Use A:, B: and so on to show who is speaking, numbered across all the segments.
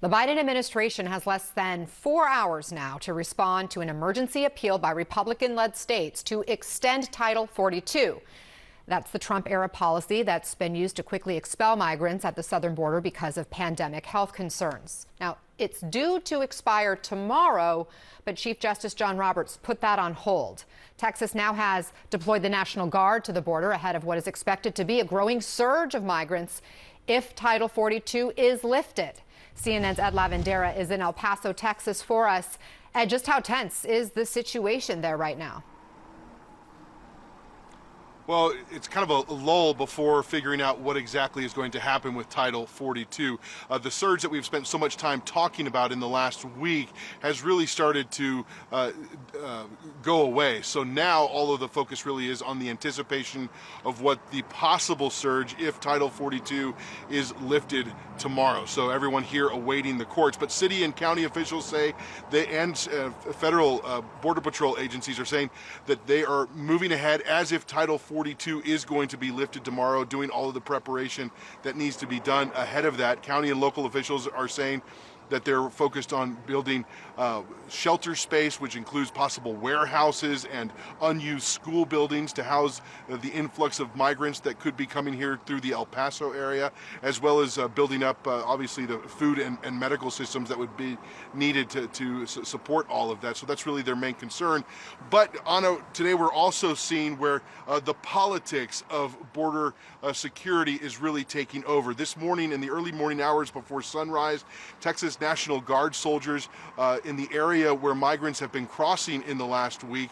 A: The Biden administration has less than 4 hours now to respond to an emergency appeal by Republican-led states to extend Title 42. That's the Trump-era policy that's been used to quickly expel migrants at the southern border because of pandemic health concerns. Now, it's due to expire tomorrow, but Chief Justice John Roberts put that on hold. Texas now has deployed the National Guard to the border ahead of what is expected to be a growing surge of migrants if Title 42 is lifted. CNN's Ed Lavandera is in El Paso, Texas for us. Ed, just how tense is the situation there right now?
B: Well, it's kind of a lull before figuring out what exactly is going to happen with Title 42. The surge that we've spent so much time talking about in the last week has really started to go away. So now all of the focus really is on the anticipation of what the possible surge if Title 42 is lifted tomorrow. So everyone here awaiting the courts. But city and county officials say, and federal Border Patrol agencies are saying that they are moving ahead as if Title 42 is going to be lifted tomorrow, doing all of the preparation that needs to be done ahead of that. County and local officials are saying that they're focused on building shelter space, which includes possible warehouses and unused school buildings to house the influx of migrants that could be coming here through the El Paso area, as well as building up, obviously, the food and medical systems that would be needed to support all of that. So that's really their main concern. But Anna, today we're also seeing where the politics of border security is really taking over. This morning, in the early morning hours before sunrise, Texas National Guard soldiers in the area where migrants have been crossing in the last week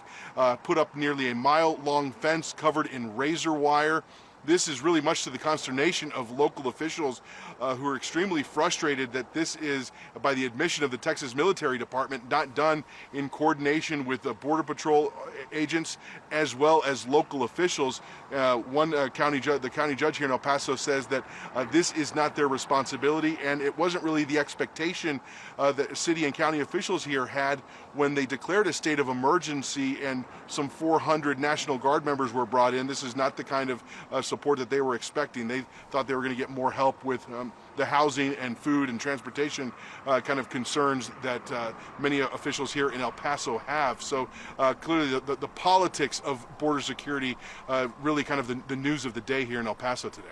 B: put up nearly a mile-long fence covered in razor wire. This is really much to the consternation of local officials who are extremely frustrated that this is, by the admission of the Texas Military Department, not done in coordination with the Border Patrol agents as well as local officials. The county judge here in El Paso says that this is not their responsibility, and it wasn't really the expectation that city and county officials here had when they declared a state of emergency and some 400 National Guard members were brought in. This is not the kind of support that they were expecting. They thought they were going to get more help with the housing and food and transportation kind of concerns that many officials here in El Paso have. So clearly the politics of border security really kind of the news of the day here in El Paso today.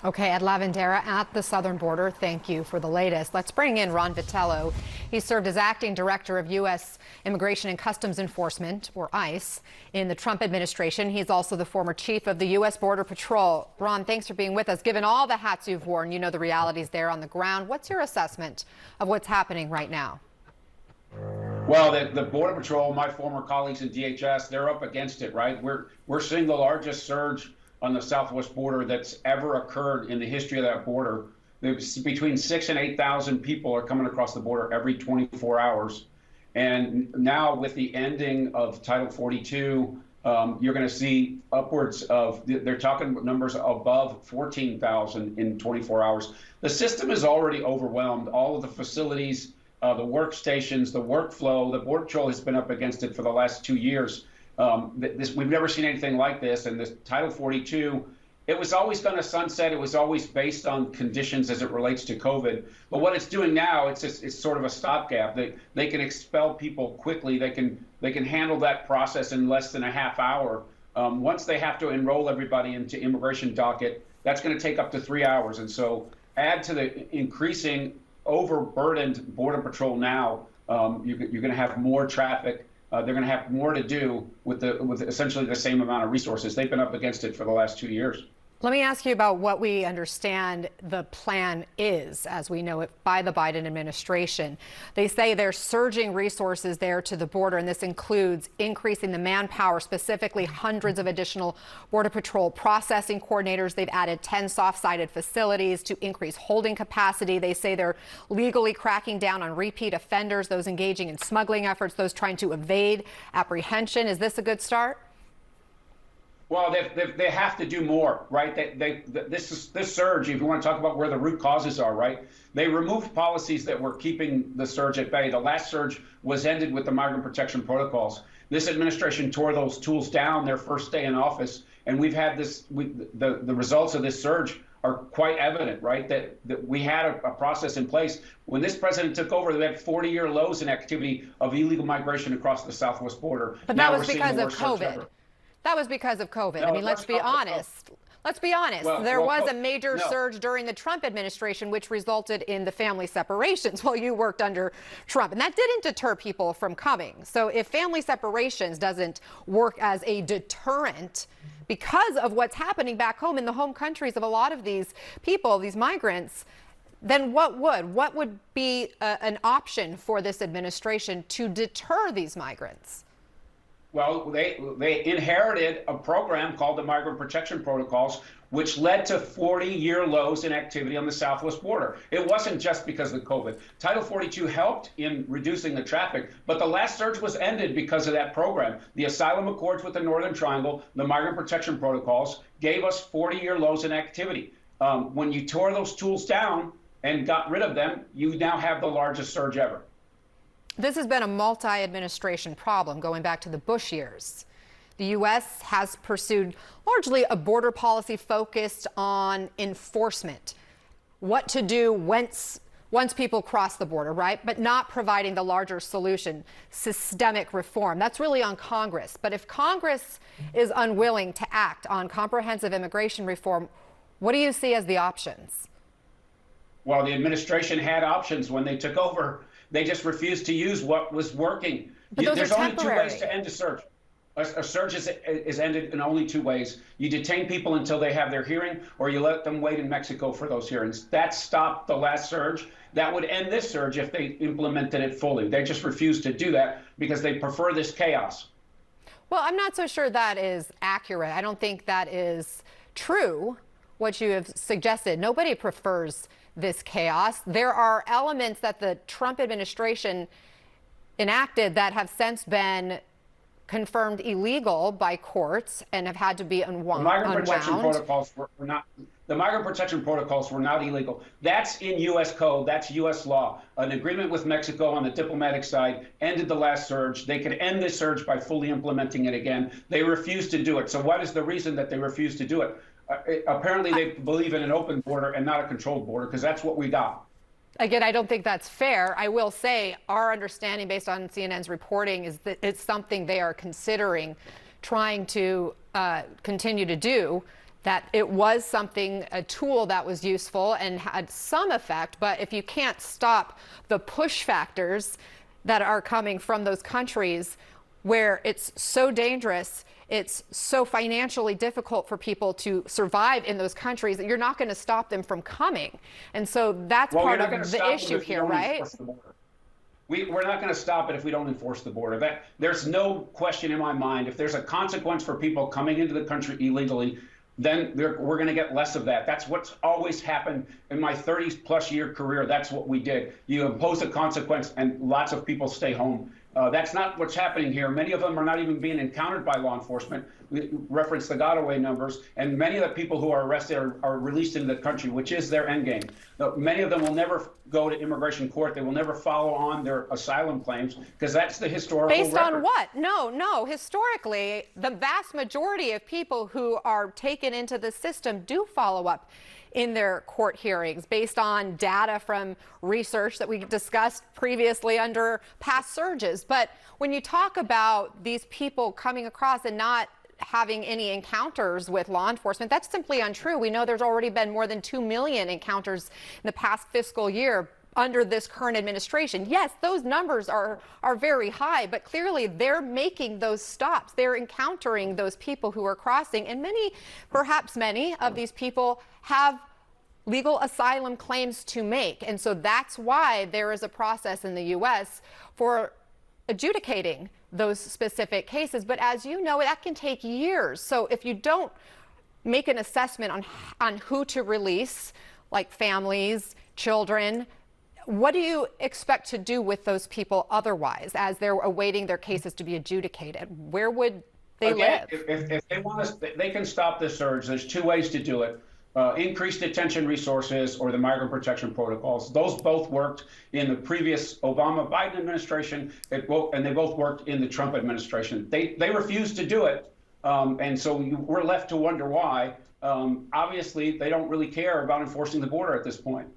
A: Okay, Ed Lavandera at the southern border. Thank you for the latest. Let's bring in Ron Vitiello. He served as acting director of U.S. Immigration and Customs Enforcement, or ICE, in the Trump administration. He's also the former chief of the U.S. Border Patrol. Ron, thanks for being with us. Given all the hats you've worn, you know the realities there on the ground. What's your assessment of what's happening right now?
C: Well, the Border Patrol, my former colleagues in DHS, they're up against it, right? We're seeing the largest surge on the southwest border that's ever occurred in the history of that border. Between 6,000 and 8,000 people are coming across the border every 24 hours. And now with the ending of Title 42, you're going to see upwards of, they're talking numbers above 14,000 in 24 hours. The system is already overwhelmed. All of the facilities, the workstations, the workflow, the Border Patrol has been up against it for the last 2 years. We've never seen anything like this, and this Title 42, it was always going to sunset. It was always based on conditions as it relates to COVID. But what it's doing now, it's sort of a stopgap. They can expel people quickly. They can handle that process in less than a half hour. Once they have to enroll everybody into immigration docket, that's going to take up to 3 hours. And so add to the increasing overburdened Border Patrol now, you're going to have more traffic. They're going to have more to do with essentially the same amount of resources. They've been up against it for the last 2 years.
A: Let me ask you about what we understand the plan is, as we know it, by the Biden administration. They say they're surging resources there to the border, and this includes increasing the manpower, specifically hundreds of additional Border Patrol processing coordinators. They've added 10 soft-sided facilities to increase holding capacity. They say they're legally cracking down on repeat offenders, those engaging in smuggling efforts, those trying to evade apprehension. Is this a good start?
C: Well, they have to do more, right? This surge, if you want to talk about where the root causes are, right? They removed policies that were keeping the surge at bay. The last surge was ended with the migrant protection protocols. This administration tore those tools down their first day in office, and we've had the results of this surge are quite evident, right? That we had a process in place. When this president took over, they had 40-year lows in activity of illegal migration across the southwest border.
A: But
C: Now
A: that was
C: we're seeing
A: because
C: the
A: of
C: worst surge
A: COVID.
C: ever.
A: That was because of COVID.
C: No,
A: I mean,
C: it
A: let's be
C: wasn't.
A: honest. Let's be honest. There was a major
C: no.
A: surge during the Trump administration, which resulted in the family separations while you worked under Trump. And that didn't deter people from coming. So if family separations doesn't work as a deterrent because of what's happening back home in the home countries of a lot of these people, these migrants, then what would? What would be an option for this administration to deter these migrants?
C: Well, they inherited a program called the Migrant Protection Protocols, which led to 40-year lows in activity on the southwest border. It wasn't just because of COVID. Title 42 helped in reducing the traffic, but the last surge was ended because of that program. The asylum accords with the Northern Triangle, the Migrant Protection Protocols, gave us 40-year lows in activity. When you tore those tools down and got rid of them, you now have the largest surge ever.
A: This has been a multi-administration problem going back to the Bush years. The U.S. has pursued largely a border policy focused on enforcement, what to do once people cross the border, right? But not providing the larger solution, systemic reform. That's really on Congress. But if Congress is unwilling to act on comprehensive immigration reform, what do you see as the options?
C: Well, the administration had options when they took over. They just refused to use what was working.
A: But those
C: There's
A: are
C: only two
A: temporary.
C: ways to end a surge. A surge is ended in only two ways. You detain people until they have their hearing, or you let them wait in Mexico for those hearings. That stopped the last surge. That would end this surge if they implemented it fully. They just refused to do that because they prefer this chaos.
A: Well, I'm not so sure that is accurate. I don't think that is true, what you have suggested. Nobody prefers this chaos. There are elements that the Trump administration enacted that have since been confirmed illegal by courts and have had to be unwound.
C: The migrant protection protocols were not. The migrant protection protocols were not illegal. That's in U.S. code. That's U.S. law. An agreement with Mexico on the diplomatic side ended the last surge. They could end this surge by fully implementing it again. They refused to do it. So what is the reason that they refused to do it? Apparently, they believe in an open border and not a controlled border, because that's what we got.
A: Again, I don't think that's fair. I will say our understanding based on CNN's reporting is that it's something they are considering trying to continue to do, that it was something, a tool that was useful and had some effect. But if you can't stop the push factors that are coming from those countries where it's so dangerous, it's so financially difficult for people to survive in those countries that you're not going to stop them from coming. And so that's part of the issue here, right?
C: We're not going to stop it if we don't enforce the border. There's no question in my mind. If there's a consequence for people coming into the country illegally, then we're going to get less of that. That's what's always happened in my 30-plus year career. That's what we did. You impose a consequence and lots of people stay home. That's not what's happening here. Many of them are not even being encountered by law enforcement. We reference the Godaway numbers, and many of the people who are arrested are released into the country, which is their end game. Many of them will never go to immigration court. They will never follow on their asylum claims, because that's the historical
A: Based
C: record.
A: on what? No. Historically, the vast majority of people who are taken into the system do follow up in their court hearings based on data from research that we discussed previously under past surges. But when you talk about these people coming across and not having any encounters with law enforcement, that's simply untrue. We know there's already been more than 2 million encounters in the past fiscal year under this current administration. Yes, those numbers are very high, but clearly they're making those stops. They're encountering those people who are crossing, and perhaps many of these people have legal asylum claims to make. And so that's why there is a process in the U.S. for adjudicating those specific cases. But as you know, that can take years. So if you don't make an assessment on who to release, like families, children, what do you expect to do with those people otherwise as they're awaiting their cases to be adjudicated? Where would they live?
C: If they want us, they can stop this surge. There's two ways to do it. Increased detention resources or the migrant protection protocols. Those both worked in the previous Obama-Biden administration, and they both worked in the Trump administration. They refused to do it, and so we're left to wonder why. obviously they don't really care about enforcing the border at this point.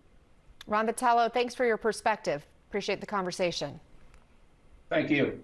A: Ron Vitiello, thanks for your perspective. Appreciate the conversation.
C: Thank you.